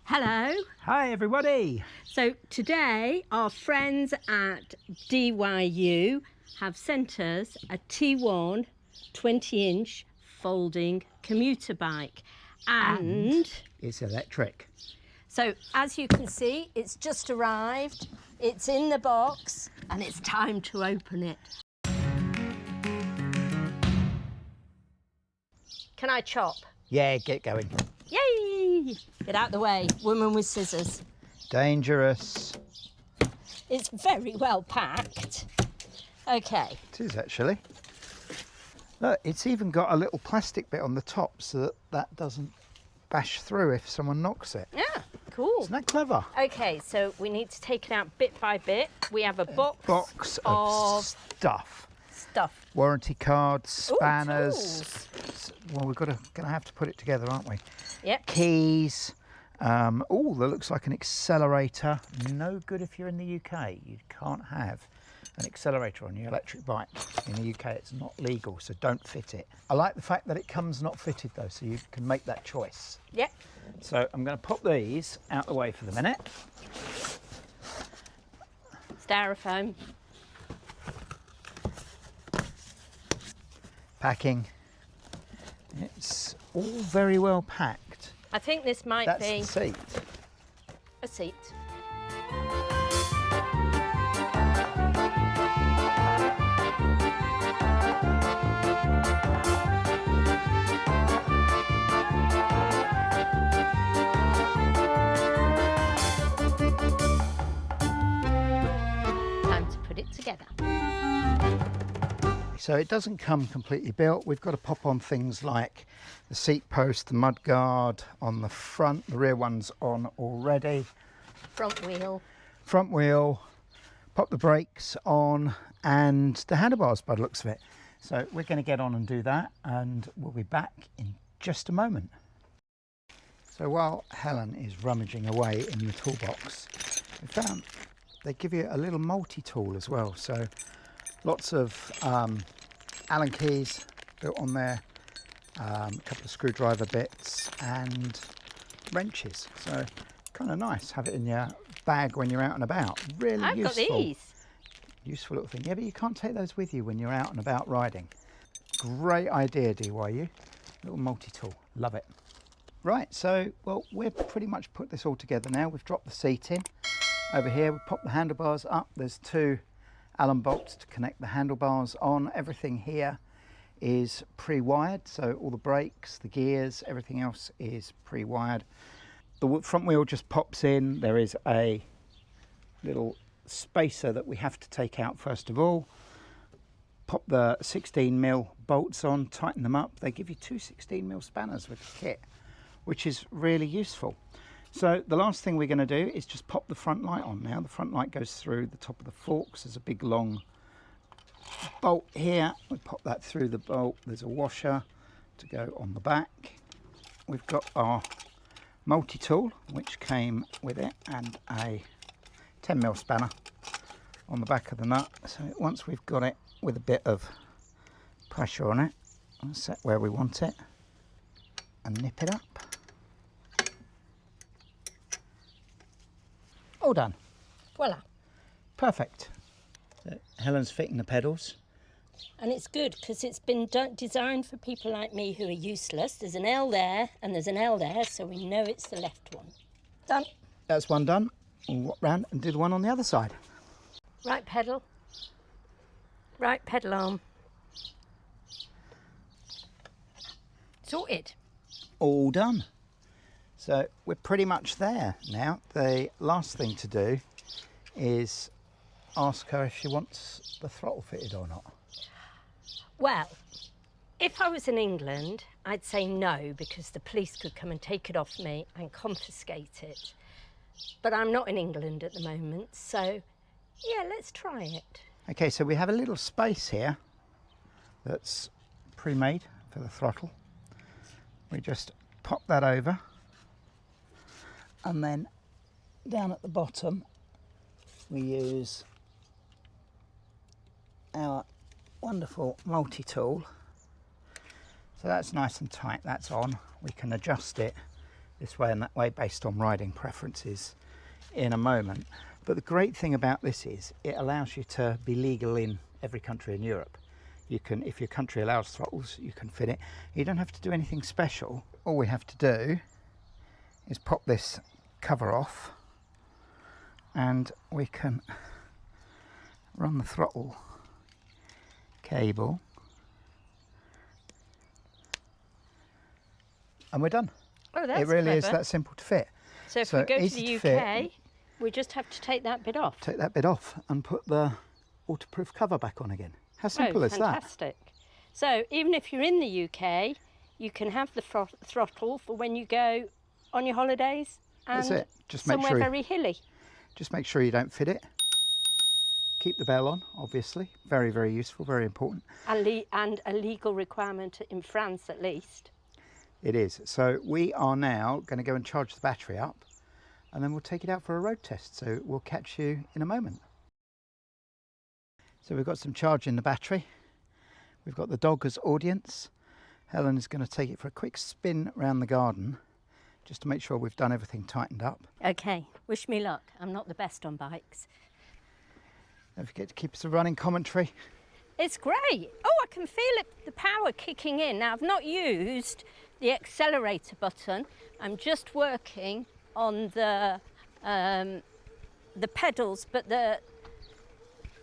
Hello. Hi everybody. So today our friends at DYU have sent us a T1 20-inch folding commuter bike and it's electric. So as you can see, it's just arrived, it's in the box and it's time to open it. Can I chop? Yeah, get going. Yay! Get out the way, woman with scissors. Dangerous. It's very well packed. Okay. It is actually. Look, it's even got a little plastic bit on the top so that that doesn't bash through if someone knocks it. Yeah, cool. Isn't that clever? Okay, so we need to take it out bit by bit. We have a box of stuff. Warranty cards, spanners. Ooh, well, we're gonna have to put it together, aren't we? Yep. Keys. Oh, that looks like an accelerator. No good if you're in the UK. You can't have an accelerator on your electric bike. In the UK, it's not legal, so don't fit it. I like the fact that it comes not fitted though, so you can make that choice. Yep. So I'm going to pop these out the way for the minute. Styrofoam. Packing. It's all very well packed. I think this might be That's the seat. a seat. Time to put it together. So it doesn't come completely built. We've got to pop on things like the seat post, the mud guard on the front. The rear one's on already. Front wheel. Front wheel, pop the brakes on and the handlebars by the looks of it. So we're going to get on and do that and we'll be back in just a moment. So while Helen is rummaging away in the toolbox, we found they give you a little multi-tool as well. So lots of Allen keys built on there, a couple of screwdriver bits and wrenches. So kind of nice, have it in your bag when you're out and about. Really I've useful. got these. Useful little thing. Yeah, but you can't take those with you when you're out and about riding. Great idea, DYU. Little multi-tool. Love it. Right, so, well, we've pretty much put this all together now. We've dropped the seat in. Over here, we pop the handlebars up. There's two Allen bolts to connect the handlebars on. Everything here is pre-wired, so all the brakes, the gears, everything else is pre-wired. The front wheel just pops in. There is a little spacer that we have to take out first of all. Pop the 16mm bolts on, tighten them up. They give you two 16mm spanners with the kit, which is really useful. So the last thing we're going to do is just pop the front light on now. The front light goes through the top of the forks. There's a big long bolt here. We pop that through the bolt. There's a washer to go on the back. We've got our multi-tool, which came with it, and a 10mm spanner on the back of the nut. So once we've got it with a bit of pressure on it, we'll set where we want it and nip it up. All done. Voila. Perfect. So Helen's fitting the pedals. And it's good because it's been designed for people like me who are useless. There's an L there and there's an L there, so we know it's the left one. Done. That's one done. We'll walk round and do the one on the other side. Right pedal. Right pedal arm. Sorted. All done. So we're pretty much there now. The last thing to do is ask her if she wants the throttle fitted or not. Well, if I was in England, I'd say no because the police could come and take it off me and confiscate it. But I'm not in England at the moment, so yeah, let's try it. Okay, so we have a little space here that's pre-made for the throttle. We just pop that over, and then down at the bottom we use our wonderful multi-tool. So that's nice and tight, that's on. We can adjust it this way and that way based on riding preferences in a moment. But the great thing about this is it allows you to be legal in every country in Europe. You can, if your country allows throttles, you can fit it. You don't have to do anything special. All we have to do is pop this cover off and we can run the throttle cable and we're done. Oh, that's it really clever. is that simple to fit. So if we go to easy the UK, fit, we just have to take that bit off. take that bit off and put the waterproof cover back on again. How simple is that? Fantastic. So even if you're in the UK, you can have the throttle for when you go on your holidays and That's it. Just make somewhere sure very hilly. Just make sure you don't fit it. Keep the bell on, obviously. Very, very useful, very important. And a legal requirement in France at least. It is. So we are now going to go and charge the battery up and then we'll take it out for a road test. So we'll catch you in a moment. So we've got some charge in the battery. We've got the dog as audience. Helen is going to take it for a quick spin around the garden just to make sure we've done everything tightened up. Okay, wish me luck. I'm not the best on bikes. Don't forget to keep us a running commentary. It's great. Oh, I can feel it, the power kicking in. Now, I've not used the accelerator button. I'm just working on the pedals, but the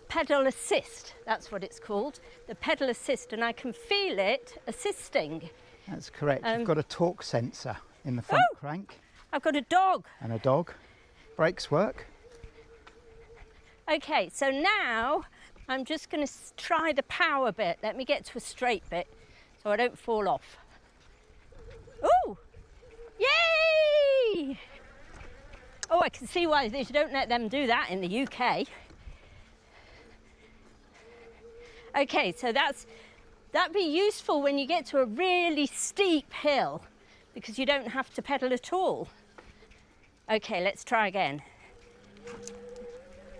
pedal assist, that's what it's called. The pedal assist, and I can feel it assisting. That's correct. You've got a torque sensor in the front crank. I've got a dog. And a dog. Brakes work. Okay, so now I'm just going to try the power bit. Let me get to a straight bit so I don't fall off. Ooh! Yay! Oh, I can see why they don't let them do that in the UK. Okay, so that'd be useful when you get to a really steep hill because you don't have to pedal at all. Okay, let's try again.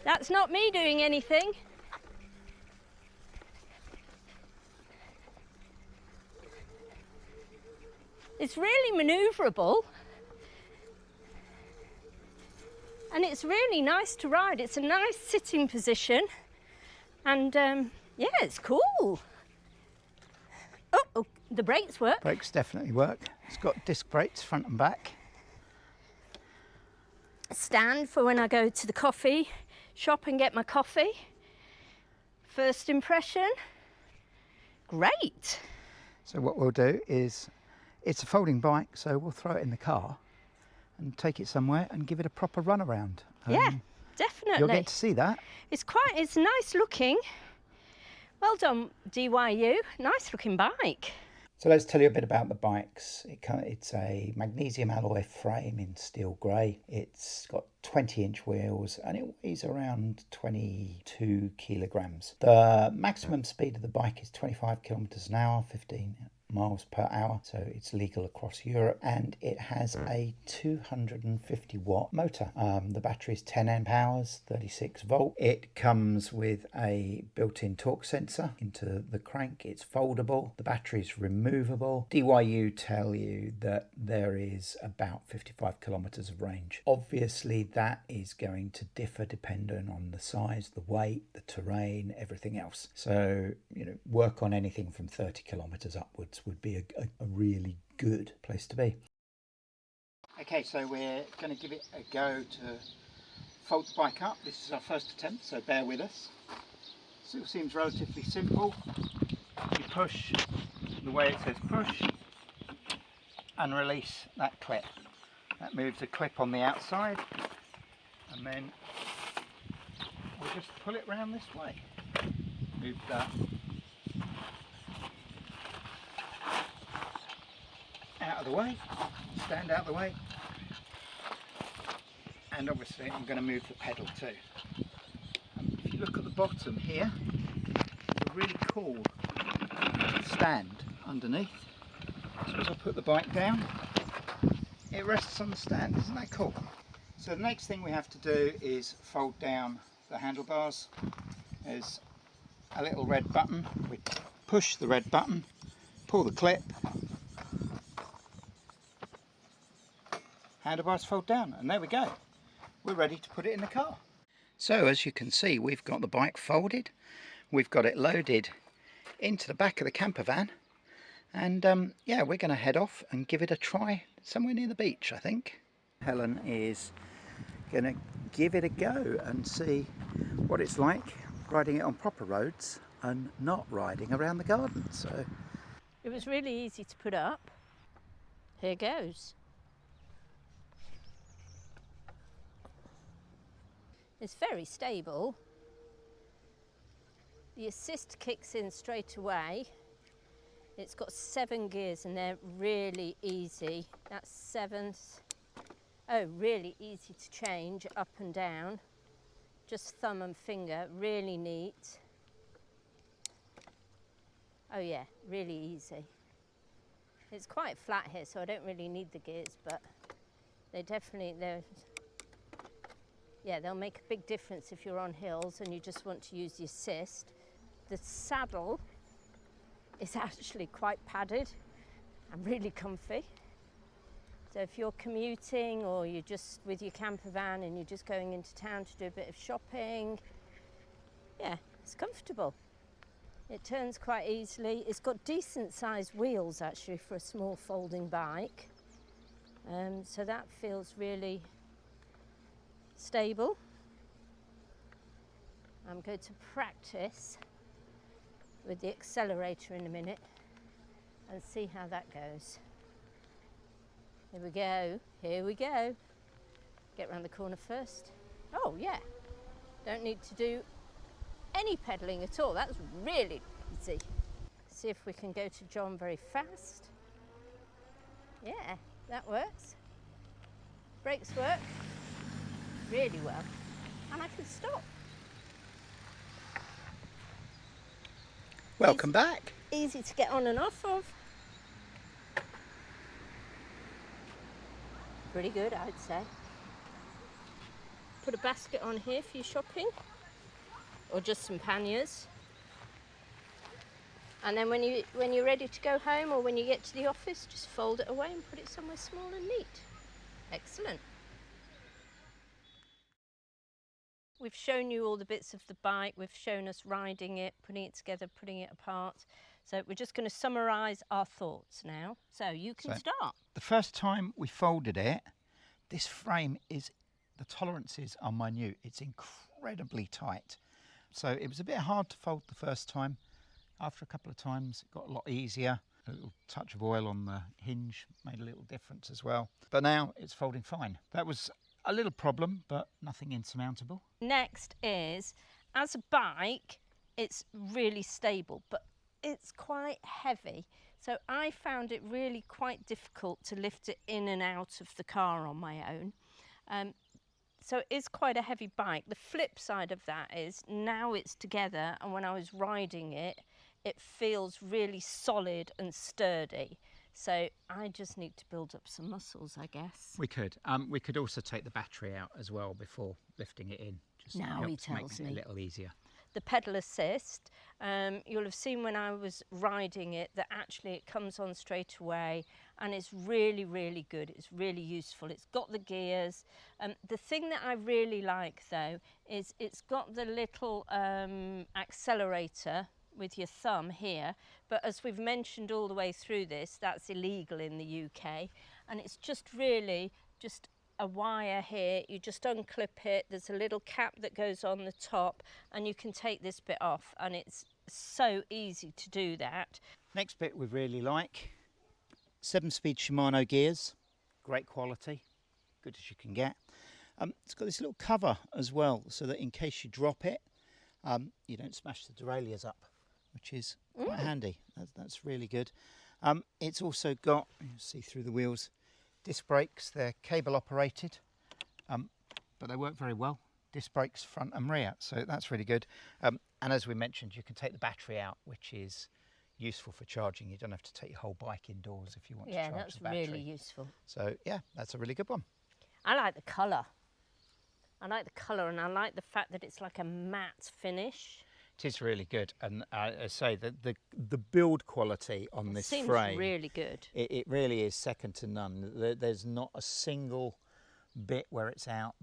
That's not me doing anything. It's really manoeuvrable. And it's really nice to ride. It's a nice sitting position. And yeah, it's cool. Oh, the brakes work. Brakes definitely work. It's got disc brakes front and back. A stand for when I go to the coffee shop and get my coffee. First impression, great. So what we'll do is, it's a folding bike, so we'll throw it in the car and take it somewhere and give it a proper run around. Yeah, definitely. You'll get to see that. It's nice looking. Well done, DYU. Nice looking bike. So let's tell you a bit about the bikes. It's a magnesium alloy frame in steel grey. It's got 20-inch wheels and it weighs around 22 kilograms. The maximum speed of the bike is 25 kilometers an hour, 15 miles per hour, so it's legal across Europe, and it has a 250 watt motor. The battery is 10 amp hours, 36 volt. It comes with a built-in torque sensor into the crank. It's foldable. The battery is removable. DYU tell you that there is about 55 kilometers of range. Obviously that is going to differ depending on the size, the weight, the terrain, everything else. So, work on anything from 30 kilometers upwards would be a really good place to be. Okay, so we're going to give it a go to fold the bike up. This is our first attempt, so bear with us. Still seems relatively simple. You push the way it says push and release that clip. That moves a clip on the outside, and then we'll just pull it round this way. Move that out of the way, stand out of the way, and obviously I'm going to move the pedal too. If you look at the bottom here, a really cool stand underneath. So as I put the bike down, it rests on the stand. Isn't that cool? So the next thing we have to do is fold down the handlebars. There's a little red button. We push the red button, pull the clip, handlebars fold down, and there we go. We're ready to put it in the car. So as you can see, we've got the bike folded, we've got it loaded into the back of the camper van, and yeah, we're going to head off and give it a try somewhere near the beach, I think. Helen is going to give it a go and see what it's like riding it on proper roads and not riding around the garden. So It was really easy to put up. Here goes. It's very stable. The assist kicks in straight away. It's got 7 gears and they're really easy. That's 7th. Oh, really easy to change up and down. Just thumb and finger, really neat. Oh yeah, really easy. It's quite flat here, so I don't really need the gears, but they'll make a big difference if you're on hills and you just want to use the assist. The saddle is actually quite padded and really comfy. So if you're commuting or you're just with your camper van and you're just going into town to do a bit of shopping, yeah, it's comfortable. It turns quite easily. It's got decent sized wheels actually for a small folding bike. So that feels really stable. I'm going to practice with the accelerator in a minute and see how that goes. Here we go, here we go. Get round the corner first. Oh yeah, don't need to do any pedalling at all. That's really easy. See if we can go to John very fast. Yeah, that works. Brakes work really well. And I can stop. welcome back. Easy to get on and off of. Pretty good, I'd say. Put a basket on here for your shopping, or just some panniers. And then when you're ready to go home or when you get to the office, just fold it away and put it somewhere small and neat. Excellent. We've shown you all the bits of the bike. We've shown us riding it, putting it together, putting it apart. So we're just going to summarise our thoughts now. So you can start. The first time we folded it, this frame the tolerances are minute. It's incredibly tight. So it was a bit hard to fold the first time. After a couple of times, it got a lot easier. A little touch of oil on the hinge made a little difference as well. But now it's folding fine. That was a little problem, but nothing insurmountable. Next is, as a bike, it's really stable, but it's quite heavy. So I found it really quite difficult to lift it in and out of the car on my own. So it is quite a heavy bike. The flip side of that is now it's together, and when I was riding it, it feels really solid and sturdy. So I just need to build up some muscles, I guess. We could. We could also take the battery out as well before lifting it in. Just Now he helps make tells it me. a little easier. The pedal assist, you'll have seen when I was riding it that actually it comes on straight away and it's really, really good. It's really useful. It's got the gears. The thing that I really like though is it's got the little accelerator with your thumb here, but as we've mentioned all the way through this, that's illegal in the UK, and it's just really just a wire here. You just unclip it, there's a little cap that goes on the top, and you can take this bit off, and it's so easy to do that. Next bit we really like, 7-speed Shimano gears, great quality, good as you can get. It's got this little cover as well, so that in case you drop it, you don't smash the derailleurs up, which is quite handy. That's really good. It's also got, you see through the wheels, disc brakes. They're cable operated, but they work very well. Disc brakes front and rear, so that's really good. And as we mentioned, you can take the battery out, which is useful for charging. You don't have to take your whole bike indoors if you want to charge that's the battery. really useful. So yeah, that's a really good one. I like the colour. I like the colour, and I like the fact that it's like a matte finish. It is really good, and I say that the build quality on this Seems frame, really good. it really is second to none. There's not a single bit where it's out.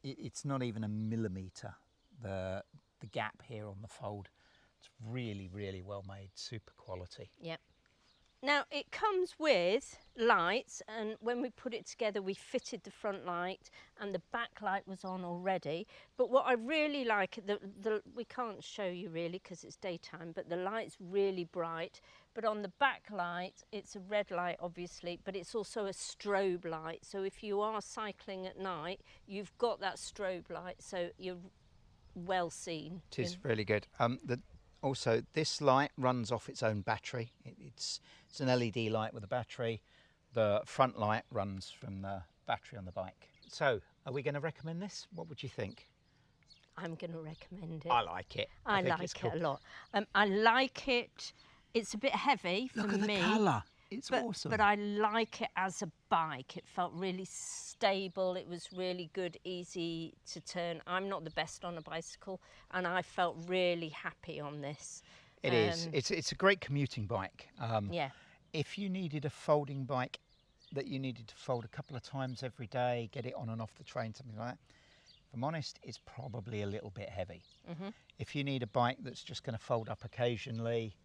It's not even a millimetre. The gap here on the fold. It's really, really well made. Super quality. Yep. Now it comes with lights, and when we put it together we fitted the front light and the back light was on already. But what I really like, we can't show you really because it's daytime, but the light's really bright. But on the back light it's a red light obviously, but it's also a strobe light, so if you are cycling at night you've got that strobe light, so you're well seen. It is really good. Also, this light runs off its own battery. It's an LED light with a battery. The front light runs from the battery on the bike. So, are we going to recommend this? What would you think? I'm going to recommend it. I like it. I like it a lot. I like it. It's a bit heavy for me. Look at the colour. It's awesome. But I like it as a bike. It felt really stable. It was really good, easy to turn. I'm not the best on a bicycle, and I felt really happy on this. It is. It's a great commuting bike. Yeah. If you needed a folding bike that you needed to fold a couple of times every day, get it on and off the train, something like that, if I'm honest, it's probably a little bit heavy. Mm-hmm. If you need a bike that's just going to fold up occasionally,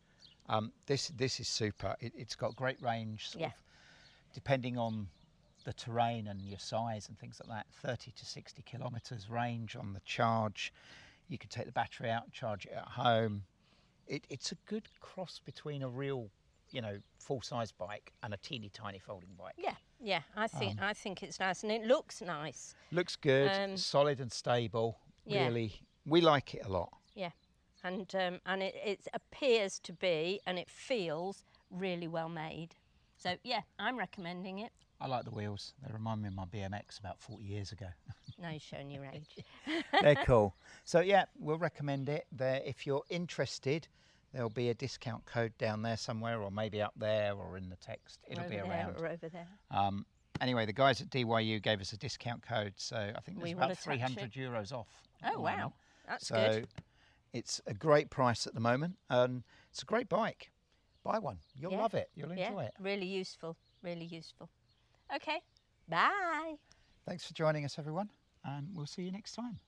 this is super. It's got great range, sort of, depending on the terrain and your size and things like that. 30 to 60 kilometres range on the charge. You could take the battery out and charge it at home. It's a good cross between a real, full-size bike and a teeny tiny folding bike. Yeah. I think it's nice, and it looks nice. Looks good, solid and stable. Yeah. Really, we like it a lot. Yeah. And it appears to be, and it feels really well made. So yeah, I'm recommending it. I like the wheels. They remind me of my BMX about 40 years ago. Now you're showing your age. They're cool. So yeah, we'll recommend it. If you're interested, there'll be a discount code down there somewhere, or maybe up there, or in the text. It'll be around. Or over there. Anyway, the guys at DYU gave us a discount code, so I think there's about €300 off. Oh wow, that's good. It's a great price at the moment, and it's a great bike. Buy one. You'll love it. You'll enjoy it. Really useful. Really useful. Okay. Bye. Thanks for joining us, everyone, and we'll see you next time.